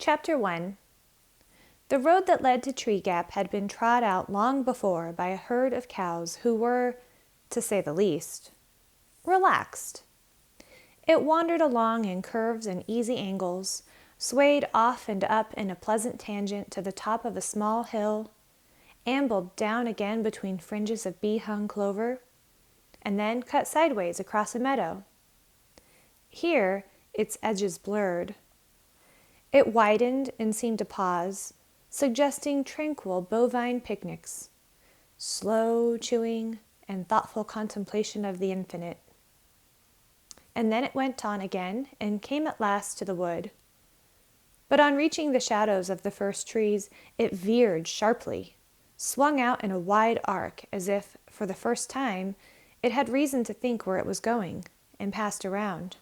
Chapter 1. The road that led to Tree Gap had been trod out long before by a herd of cows who were, to say the least, relaxed. It wandered along in curves and easy angles, swayed off and up in a pleasant tangent to the top of a small hill, ambled down again between fringes of bee-hung clover, and then cut sideways across a meadow. Here its edges blurred. It widened and seemed to pause, suggesting tranquil bovine picnics, slow chewing and thoughtful contemplation of the infinite. And then it went on again and came at last to the wood. But on reaching the shadows of the first trees, it veered sharply, swung out in a wide arc as if, for the first time, it had reason to think where it was going, and passed around.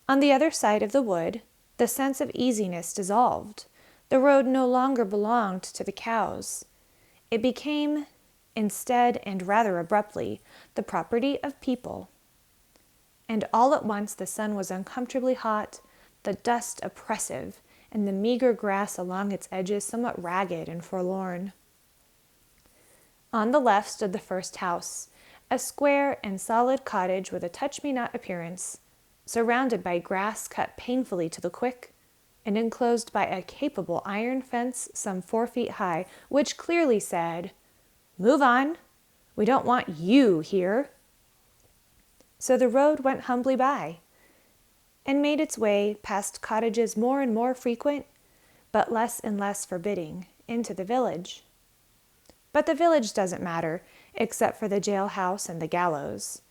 On the other side of the wood, the sense of easiness dissolved. The road no longer belonged to the cows. It became, instead and rather abruptly, the property of people. And all at once the sun was uncomfortably hot, the dust oppressive, and the meager grass along its edges somewhat ragged and forlorn. On the left stood the first house, a square and solid cottage with a touch-me-not appearance, surrounded by grass cut painfully to the quick, and enclosed by a capable iron fence some 4 feet high, which clearly said, "Move on, we don't want you here." So the road went humbly by, and made its way past cottages more and more frequent, but less and less forbidding, into the village. But the village doesn't matter, except for the jailhouse and the gallows.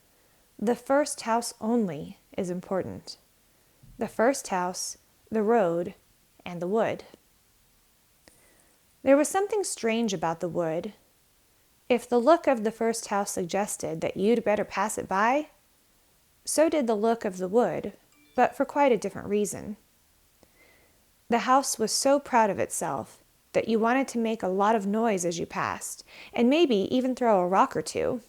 The first house only is important. The first house, the road, and the wood. There was something strange about the wood. If the look of the first house suggested that you'd better pass it by, so did the look of the wood, but for quite a different reason. The house was so proud of itself that you wanted to make a lot of noise as you passed, and maybe even throw a rock or two.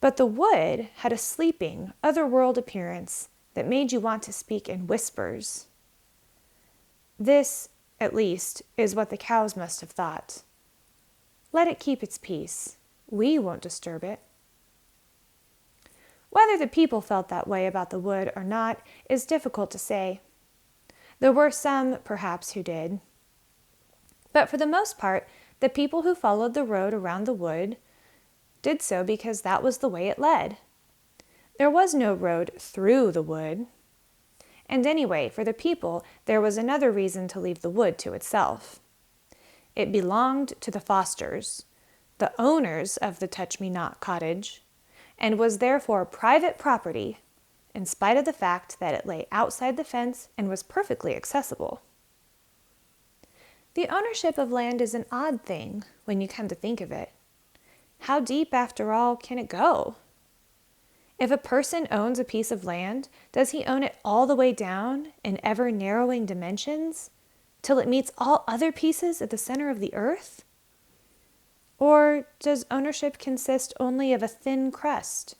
But the wood had a sleeping, otherworld appearance that made you want to speak in whispers. This, at least, is what the cows must have thought. Let it keep its peace. We won't disturb it. Whether the people felt that way about the wood or not is difficult to say. There were some, perhaps, who did. But for the most part, the people who followed the road around the wood did so because that was the way it led. There was no road through the wood. And anyway, for the people, there was another reason to leave the wood to itself. It belonged to the Fosters, the owners of the Touch-Me-Not cottage, and was therefore private property, in spite of the fact that it lay outside the fence and was perfectly accessible. The ownership of land is an odd thing when you come to think of it. How deep, after all, can it go? If a person owns a piece of land, does he own it all the way down in ever-narrowing dimensions, till it meets all other pieces at the center of the earth? Or does ownership consist only of a thin crust,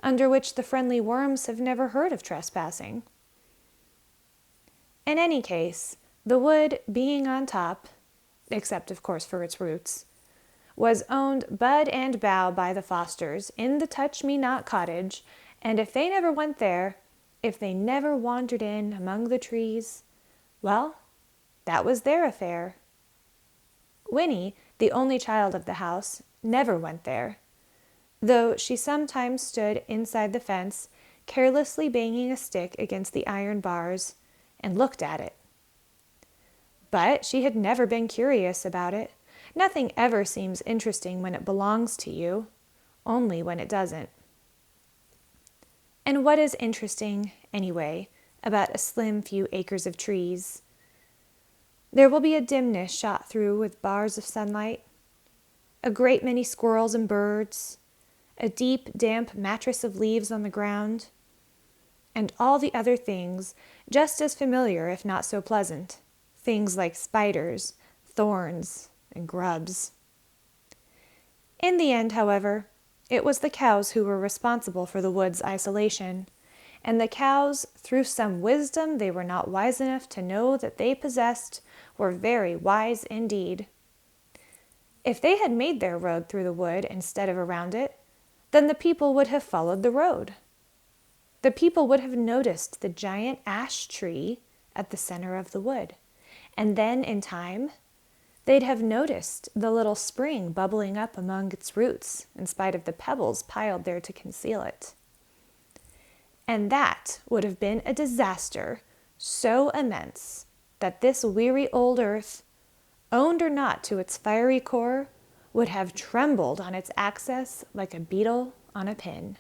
under which the friendly worms have never heard of trespassing? In any case, the wood being on top, except of course for its roots, was owned bud and bough by the Fosters in the Touch-Me-Not cottage, and if they never went there, if they never wandered in among the trees, well, that was their affair. Winnie, the only child of the house, never went there, though she sometimes stood inside the fence, carelessly banging a stick against the iron bars, and looked at it. But she had never been curious about it. Nothing ever seems interesting when it belongs to you, only when it doesn't. And what is interesting, anyway, about a slim few acres of trees? There will be a dimness shot through with bars of sunlight, a great many squirrels and birds, a deep, damp mattress of leaves on the ground, and all the other things just as familiar if not so pleasant, things like spiders, thorns, and grubs. In the end, however, it was the cows who were responsible for the wood's isolation, and the cows, through some wisdom they were not wise enough to know that they possessed, were very wise indeed. If they had made their road through the wood instead of around it, then the people would have followed the road. The people would have noticed the giant ash tree at the center of the wood, and then in time, they'd have noticed the little spring bubbling up among its roots in spite of the pebbles piled there to conceal it. And that would have been a disaster so immense that this weary old earth, owned or not to its fiery core, would have trembled on its axis like a beetle on a pin.